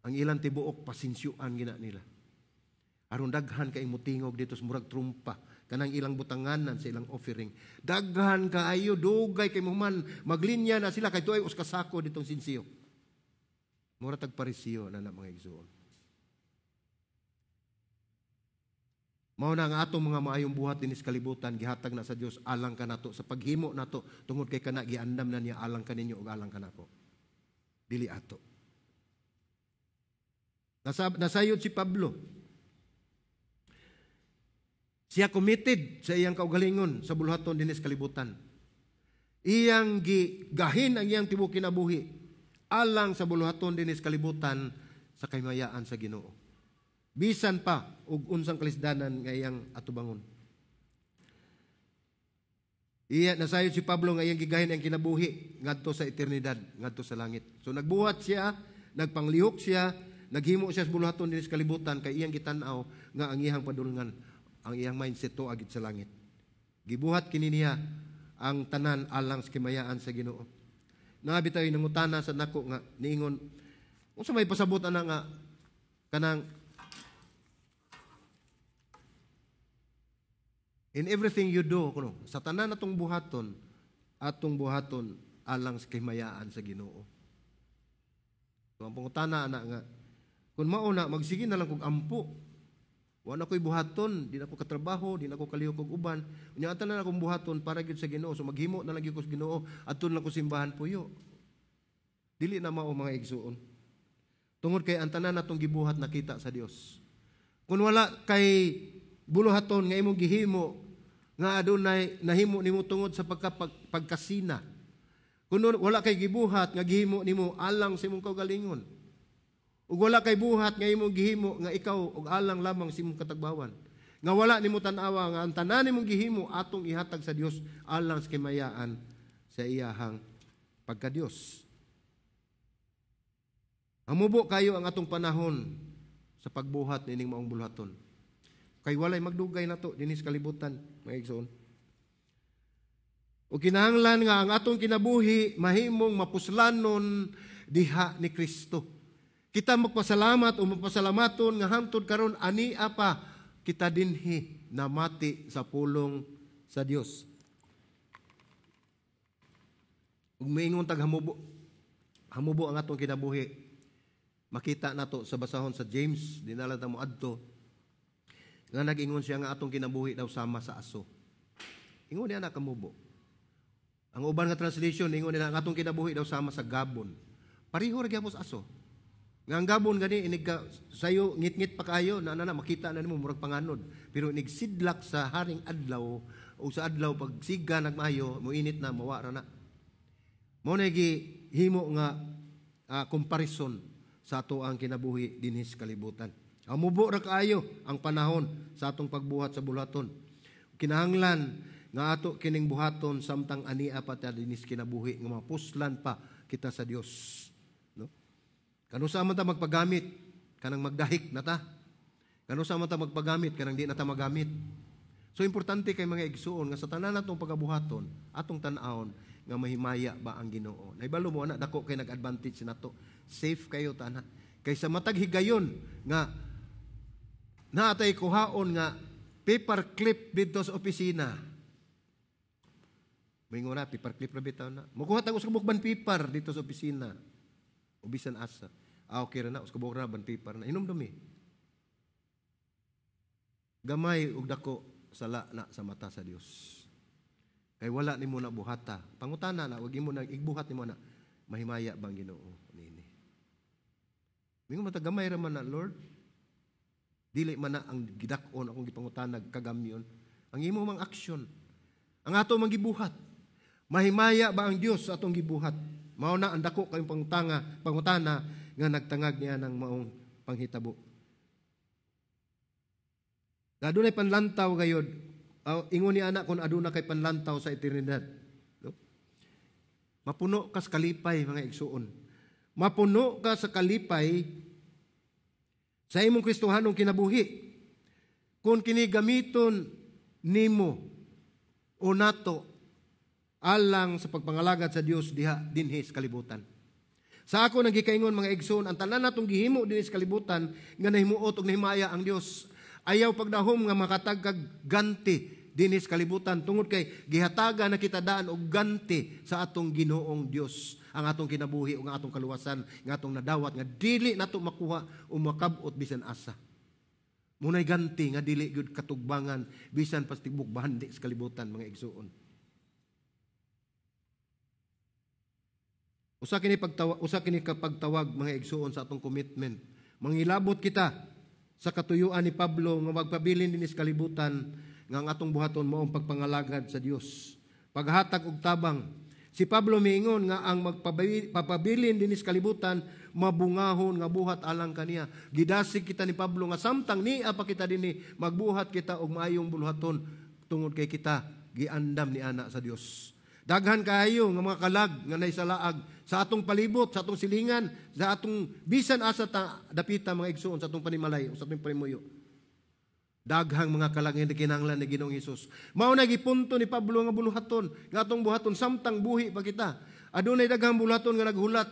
Ang ilang tibuok pasinsyuan gina nila. Aron daghan kay mutingog dito sa murag trumpa kanang ilang butanganan sa ilang offering. Daghan kaayo dugay kay muman maglinya na sila kay tuay us kasako ditong sinsiyo. Mura tag Parisiyo na mga igsoon. Mao na nga atong mga maayong buhat dinis kalibutan gihatag na sa Dios alang kanato sa paghimo nato tungod kay kana giandam na niya alang kaninyo ug alang kanako. Dili ato. Nasayod si Pablo. Siya committed sa iyang kaugalingon sa buluhaton dinis kalibutan. Iyang gigahin ang iyang tibuok kinabuhi alang sa buluhaton dinis kalibutan sa kaymayaan sa Ginoo. Bisan pa ug unsang kalisdanan nga iyang atubangon. Iya nasayod si Pablo nga iyang gigahin ang kinabuhi ngadto sa eternidad, ngadto sa langit. So nagbuhat siya, nagpanglihok siya, naghimo siya sa buluhaton dinis kalibutan kay iyang gitan-aw nga ang iyang padulngan, ang iyang mindset to agit sa langit. Gibuhat kini niya ang tanan alang sa kimayaan sa Ginoo. Nabitaw nangutana sa nako nga niingon unsa may pasabot ana nga kanang in everything you do, kuno, sa tanan atong buhaton alang sa kimayaan sa Ginoo. So ang pangutana ana nga kun mao na magsige na lang kog ampo. Wa na ko'y buhaton, di na ko katrabaho, di na ko kalihok og uban. Unya atan na akong buhaton para gyud sa Ginoo. So maghimo na lang gyud ko sa Ginoo adton lang ko simbahan puyo. Dili na mao mga igsuon. Tungod kay ang tanan natong gibuhat nakita sa Dios. Kung wala kay buluhaton nga imong gihimo nga adunay nahimo nimo tungod sa pagkasina. Kung wala kay gibuhat nga gihimo nimo alang sa imong kaugalingon. Ug wala kay buhat nga imong gihimo nga ikaw og alang lamang sa imong katagbawan. Nga wala nimo tan-awa nga ang tanan nimong gihimo atong ihatag sa Dios alang sa kimayaan sa iyahang pagka-Dios. Amubo kayo ang atong panahon sa pagbuhat nining maong buluhaton. Kay walay magdugay nato dinis kalibutan, mga igsoon. O kinahanglan nga ang atong kinabuhi mahimong mapuslanon diha ni Kristo. Kita magpasalamat o mapasalamaton nga hangtod karon ania pa kita dinhi namati sa pulong sa Dios. Ug maingon tag hamubo ang atong kinabuhi. Makita nato sa basahon sa James, dinala ta mo adto. Nga nag-ingon siya nga atong kinabuhi daw sama sa aso. Ingon niya na kamubo. Ang uban nga translation ingon niya nga atong kinabuhi daw sama sa gabon. Pareho ra gyapon sa aso. Nga ang gabon gani inig ka sayo ngit-ngit pa kayo na makita na nimo murag panganod. Pero inig sidlak sa haring adlaw o sa adlaw pag siga nagmayo moinit na mawara na. Mao na himo nga comparison sa ato ang kinabuhi dinhis kalibutan. Amubo ra kaayo ang panahon sa atong pagbuhat sa buluhaton. Kinahanglan nga ato kining buhaton samtang ania pa ta dinis kinabuhi nga mapuslan pa kita sa Dios. No? Kano sa man ta magpagamit kanang magdahik na ta. Kano sa man ta magpagamit kanang di na ta magamit. So importante kay mga igsuon nga sa tanan natong pagabuhaton atong tan-awon nga mahimaya ba ang Ginoo. Naibalo mo na dako kay nag-advantage nato. Safe kayo tanan. Kaysa matag higayon nga naatay kuhaon nga paper clip dito sa opisina. May nga na, paper clip na bitaw na. Makuha tayo sa bukban paper dito sa opisina. Ubisan asa. Okay na, uskabok na, ban paper na. Inom dumi. Gamay ug dako sala na sa mata sa Dios. Kay wala nimo na buhata. Pangutana na, wag mo na igbuhat nimo na mahimaya bang Ginoo nini. Mingon matagamay ra man na Lord. Dili man na ang gidakon akong gipangutanag kagamyon. Ang imo mang aksyon. Ang ato mang gibuhat. Mahimaya ba ang Dios sa atong gibuhat? Mao na ang dako kayong pangutana nga nagtangag niya ng maong panghitabo. Adunay panlantaw gayod ingon ni ana kung aduna kay panlantaw sa eternidad. No? Mapuno ka sa kalipay, mga igsuon. Mapuno ka sa kalipay sa imong Kristohanong kinabuhi. Kung kini gamiton nimo o nato alang sa pagpangalagad sa Dios diha dinhi sa kalibutan. Sa ako nagikaingon, mga igsoon, ang tanan natong gihimo dinhi sa kalibutan nga nahimuot ug nahimaya ang Dios. Ayaw pagdahom nga makatag kag ganti dinhi sa kalibutan tungod kay gihataga na kita daan og ganti sa atong Ginoong Dios, ang atong kinabuhi ug ang atong kaluwasan nga atong nadawat nga dili nato makuha o makabot bisan asa. Munay ganti nga dili gyud katugbangan bisan pas tibok bahandi sa kalibutan, mga igsuon. Usa kini kapagtawag, mga igsuon, sa atong commitment. Mangilabot kita sa katuyuan ni Pablo nga magpabilin din sa kalibutan nga ang atong buhaton mao ang pagpangalagad sa Dios. Paghatag og tabang. Si Pablo miingon nga ang magpapabilin din sa kalibutan mabungahon nga buhat alang kaniya. Gidasig kita ni Pablo nga samtang niya pa kita dinhi magbuhat kita og maayong buluhaton tungod kay kita giandam ni ana sa Dios. Daghan kaayo nga mga kalag nga naisalaag sa atong palibot, sa atong silingan, sa atong bisan asa ta dapita, mga igsuon, sa atong panimalay o sa atong panimuyo. Daghang mga kalag nga kinahanglan ni Ginoong Hesus. Mao na gipunto ni Pablo nga buluhaton, nga atong buhaton samtang buhi pa kita. Adunay daghang buluhaton nga naghulat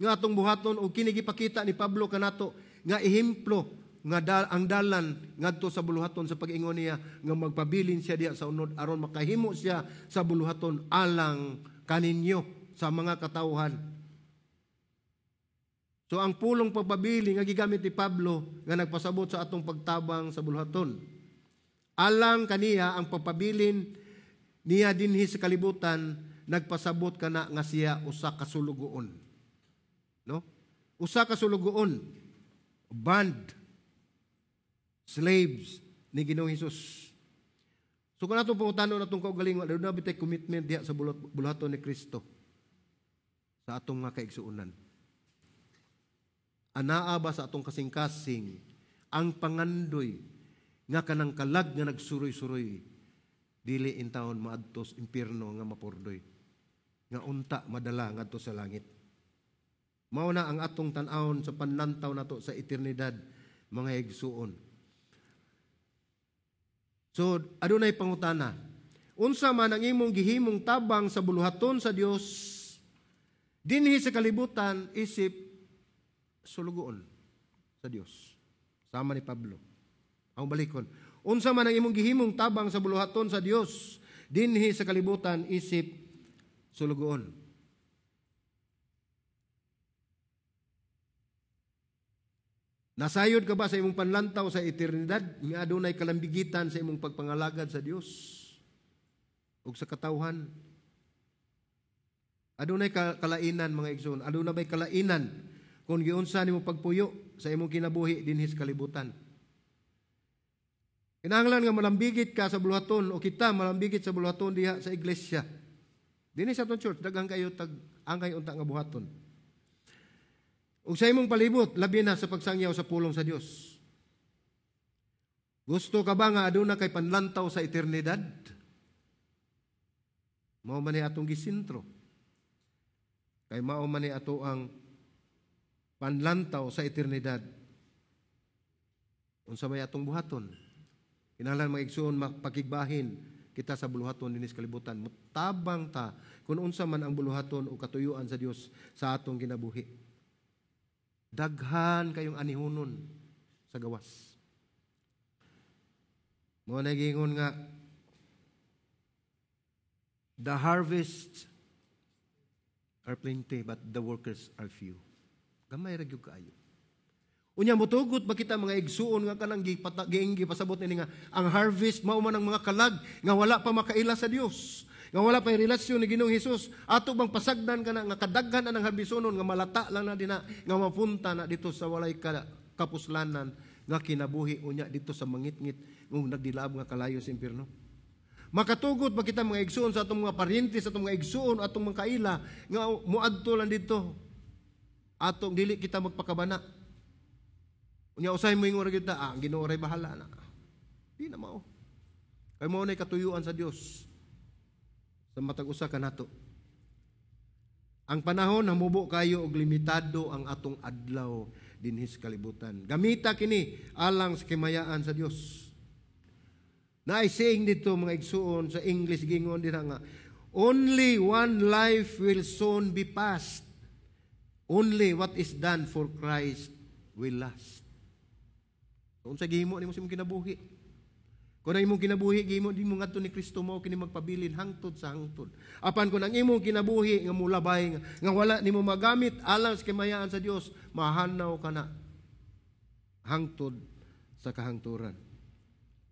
nga atong buhaton o kini gipakita ni Pablo kanato nga ehemplo nga ang dalan ngadto sa buluhaton sa pag-ingon niya nga magpabilin siya diha sa unod aron makahimo siya sa buluhaton alang kaninyo sa mga katawhan. So ang pulong pagpabili nga gigamit ni Pablo nga nagpasabot sa atong pagtabang sa buluhaton. Alang kaniya ang pagpabilin niya dinhi sa kalibutan, nagpasabot kana nga siya usa ka sulugoon. No? Usa ka sulugoon. Band. Slaves ni Ginoong Hesus. So kung atong pangutanon atong kaugalingon, ano na bitay commitment diha sa buluhaton ni Kristo sa atong mga kaigsuunan. Anaa ba sa atong kasing-kasing ang pangandoy nga kanang kalag nga nagsuroy-suroy dili in taon maadtos impierno nga mapurdoy nga unta madala ngadto sa langit. Mao na ang atong tan-awon sa panlantaw nato sa eternidad, mga igsuon. So adunay pangutana, unsa man ang imong gihimong tabang sa buluhaton sa Dios dinhi sa kalibutan isip sulugoon sa Dios. Sama ni Pablo. Ang balikon, unsa man ang imong gihimong tabang sa buluhaton sa Dios dinhi sa kalibutan isip sulugoon. Nasayod ka ba sa imong panlantaw sa eternidad nga adunay kalambigitan sa imong pagpangalagad sa Dios ug sa katawhan? Adunay kalainan, mga igsoon. Adunay bay kalainan kung giunsa nimo pagpuyo sa imong kinabuhi dinhi sa kalibutan. Kinahanglan nga malambigit ka sa buluhaton o kita malambigit sa buluhaton diha sa iglesia. Dinhi sa atong church daghang kayo angay unta nga buhaton. Ug sa imong palibot labi na sa pagsangyaw sa pulong sa Dios. Gusto ka ba nga aduna kay panlantaw sa eternidad? Mao man ni atong gisintro. Kay mao man ni ato ang panlantaw sa eternidad. Unsa may atong buhaton? Kinahanglan mga igsoon makipakigbahin kita sa buluhaton dinhi sa kalibutan. Mutabang ta kung unsa man ang buluhaton o katuyuan sa Dios sa atong kinabuhi. Daghan kayong anihunon sa gawas. Mao na gingon nga the harvest are plenty, but the workers are few. Gamay ra gyud kaayo. Unya motugot ba kita, mga igsuon, nga kanang gipasabot ni nga ang harvest mao man ang mga kalag nga wala pa makaila sa Dios, nga wala pa relasyon ni Ginoong Hesus. Ato bang pasagdan kana nga kadaghan ang harbisonon nga malata lang na dina nga mapunta na dito sa walay kapuslanan nga kinabuhi unya dito sa mangitngit ng nagdilab nga kalayo sa impierno. Makatugot ba kita, mga igsuon, sa atong mga parintis, sa atong mga igsuon, atong mga kaila, nga muadto lang dito, atong dili kita magpakabana. Unya usay mo yung kita, Ginoo ray bahala na. Di na mao. Kay mao nay katuyuan sa Dios sa matag usa kanato. Ang panahon namubo kayo og limitado ang atong adlaw dinhi sa kalibutan. Gamita kini alang sa kimayaan sa Dios. Naay saying dito mga igsuon sa English gingon dinha nga, only one life will soon be passed. Only what is done for Christ will last. Unsa gihimo nimo sa imong kinabuhi? Kung ang imong kinabuhi gihimo di mo ngadto ni Kristo mo kini magpabilin hangtod sa hangtod. Apan kung ang imong kinabuhi nga mulabay nga wala nimo magamit alang sa kimayaan sa Dios, mahanaw ka na hangtod sa kahangturan.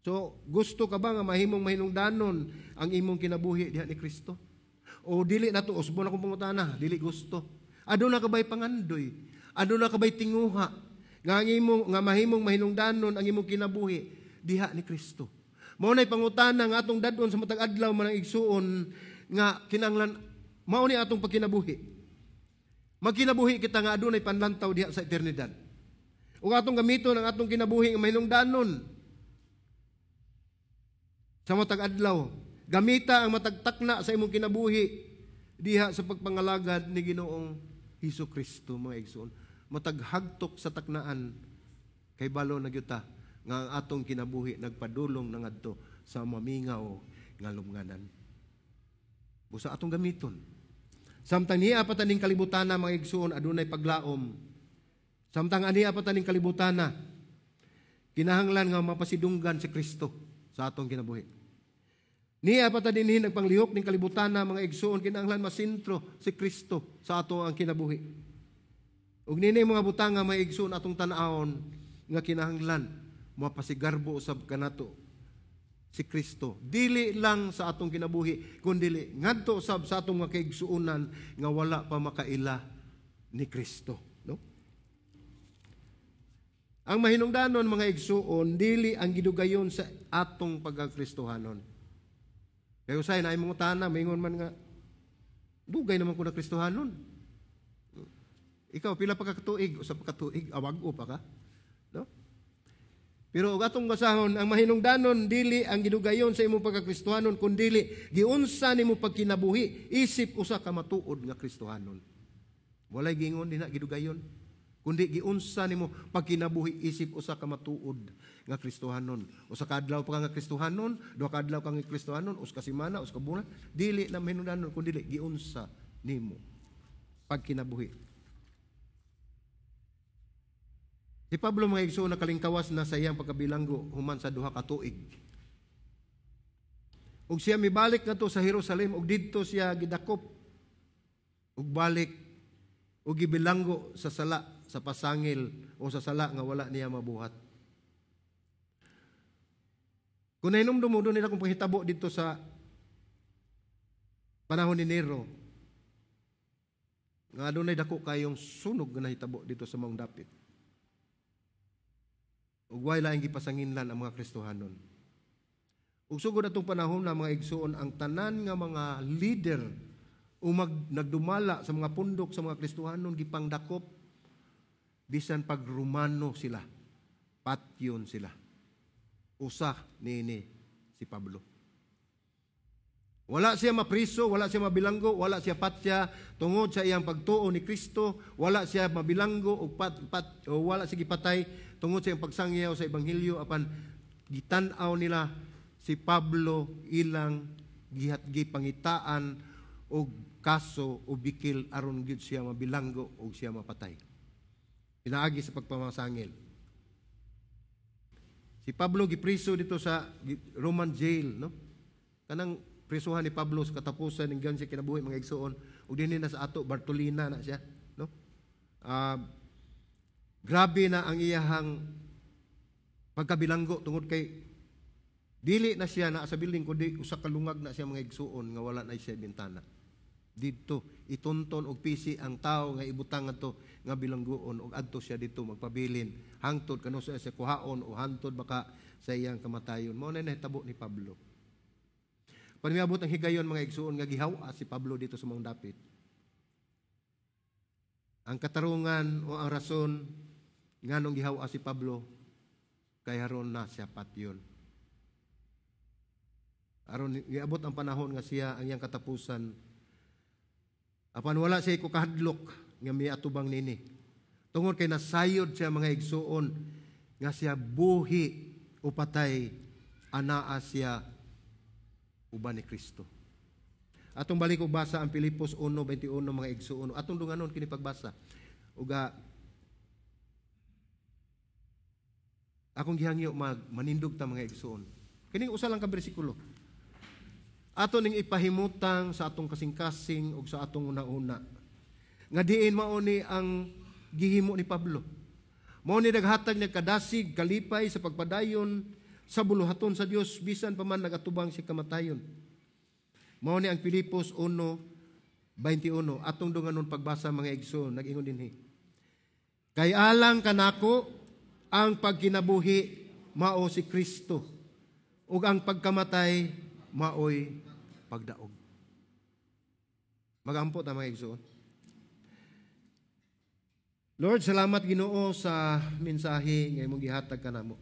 So, gusto ka ba nga mahimong mahinungdanon ang imong kinabuhi diha ni Kristo? O dili nato usbo na kung pangutana, dili gusto. Aduna ka ba'y pangandoy? Aduna ka ba'y tinguha? Nga mahimong mahinungdanon ang imong kinabuhi diha ni Kristo. Mao nay pangutana nga atong dadon sa matag adlaw manang igsuon nga kinahanglan mao ni atong pagkinabuhi. Magkinabuhi kita nga adunay panlantaw diha sa eternidad. Ug atong gamiton ang atong kinabuhi nga mahinungdanon sa matag adlaw. Gamita ang matagtakna sa imong kinabuhi diha sa pagpangalagad ni Ginoong Hesukristo mga igsuon. Mataghagtok sa taknaan kay balo na gyud ta nga ang atong kinabuhi nagpadulong na ngadto sa mamingaw nga lumnganan. Busa atong gamiton. Samtang niya pa taning kalibutana mga igsuon adunay paglaom. Samtang aniya pa taning kalibutana kinahanglan nga mapasidunggan si Kristo sa atong kinabuhi. Niya pa ta dinhi nagpanglihok ning kalibutana mga igsuon kinahanglan masintro si Kristo sa atong ang kinabuhi. Ug nini mga butang nga mga igsuon atong tan-awon nga kinahanglan mapasigarbo usab kanato si Kristo. Dili lang sa atong kinabuhi, kundi ngadto usab sa atong mga kaigsuonan nga wala pa makaila ni Kristo. No? Ang mahinungdanon mga igsuon, dili ang gidugayon sa atong pagkakristohanon. Kaya usay na ay mga tana, maingon man nga, dugay naman ko na kristohanon. Ikaw, pila pa katuig, usap pa katuig, awag-o pa ka. No? Pero og atong basahon ang mahinungdanon dili ang gidugayon sa imong pagkakristohanon kundi giunsa nimo pagkinabuhi isip usa ka matuod nga kristohanon. Walay gingon dinha gidugayon kundi giunsa nimo pagkinabuhi isip usa ka matuod nga kristohanon. Usa ka adlaw pa ka nga kristohanon, duha ka adlaw ka nga kristohanon, usa ka semana, usa ka bulan, dili na mahinungdanon kundi giunsa nimo pagkinabuhi. Si Pablo mga igsoon nakalingkawas na sa iyang pagkabilanggo human sa duha ka tuig. Ug siya mibalik ngadto sa Jerusalem ug didto siya gidakop ug balik ug gibilanggo sa sala sa pasangil o sa sala nga wala niya mabuhat. Kung nahinumdum mo doon nila kung panghitabo dito sa panahon ni Nero nga adunay dako kayong sunog nga nahitabo dito sa maong dapit. Ug way laing gipasanginlan ang mga Kristohanon. Ug sugod atong panahon na mga igsuon ang tanan nga mga leader o nagdumala sa mga pundok sa mga Kristohanon gipangdakop bisan pag Romano sila. Patyon sila. Usa niini si Pablo. Wala siya mapriso, wala siya mabilanggo, wala siya patya tungod sa iyang pagtuo ni Kristo, wala siya mabilanggo o wala siya gipatay tungod sa iyang pagsangyaw sa ebanghelyo apan gitan-aw nila si Pablo ilang gihatgi pangitaan og kaso o bikil aron gyud siya mabilanggo o siya mapatay. Pinaagi sa pagpamasangil. Si Pablo gipriso dito sa Roman jail, no? Kanang prisuhan ni Pablo sa katapusan ng ganyan siya kinabuhi mga igsuon ug dinhi na sa ato Bartolina na siya, no? Grabe na ang iyahang pagkabilanggo tungod kay dili na siya naa sa building kundi usa ka lungag na siya mga igsuon nga wala na siya bintana. Dito itunton og pisi ang tao nga ibutang ato nga bilangguon ug adto siya dito magpabilin hangtod kano sa kuhaon o hangtod baka sa iyang kamatayon. Mao na nahitabo ni Pablo. Paniabot ang higayon mga igsuon nga gihawa si Pablo dito sa maong dapit. Ang katarungan o ang rason nganong gihawa si Pablo kay haron na siya patyon. aron iabot ang panahon nga siya ang iyang katapusan. Apan wala siya ikukahadlok nga may atubang nini. Tungod kay nasayod siya mga igsuon nga siya buhi o patay, anaa siya uban ni Kristo. Atong balik og basa ang Filipos 1:21 mga igsuon. Atong dunganon kini pagbasa. Uga akong gihangyo manindog ta mga igsuon. Kining usa lang ka bersikulo. Ato ning ipahimutang sa atong kasing-kasing ug sa atong una-una. Nga diin mao ni ang gihimo ni Pablo. Mao ni naghatag niya kadasig, kalipay sa pagpadayon sa buluhaton sa Dios bisan pa man nagatubang si kamatayon. Mao ni ang Filipos 1:21. Atong dunganon pagbasa mga igsoon, nag-ingon dinhi. Kay alang kanako ang pagkinabuhi mao si Kristo ug ang pagkamatay maoy pagdaog. Magampo ta mga igsoon. Lord, salamat Ginoo sa mensahe nga imong gihatag kanamo.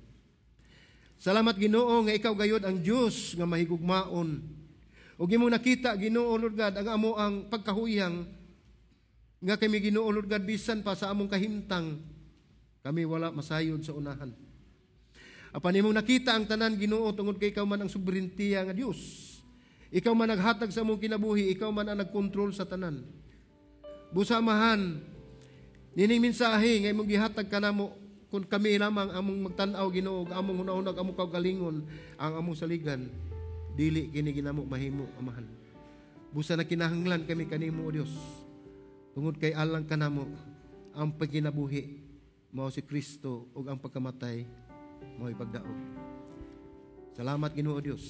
Salamat Ginoo nga ikaw gayud ang Dios nga mahigugmaon. Ug imong nakita Ginoo Lord God ang amo ang pagkahuyang nga kami Ginoo Lord God bisan pa sa among kahimtang kami wala masayod sa unahan. Apan imong nakita ang tanan Ginoo tungod kay ikaw man ang soberentiya nga Dios. Ikaw man naghatag sa among kinabuhi, ikaw man ang nagkontrol sa tanan. Busamahan nining mensahe nga imong gihatag kanamo kung kami lamang among magtan-aw Ginoo among hunahunag among kaugalingon ang among saligan dili kini ginamo mahimo amahan. Busa na kinahanglan kami kanimo o Dios. Tungod kay alang kanamo ang pagkinabuhi mao si Kristo ug ang pagkamatay mao'y pagdaog. Salamat Ginoo Dios.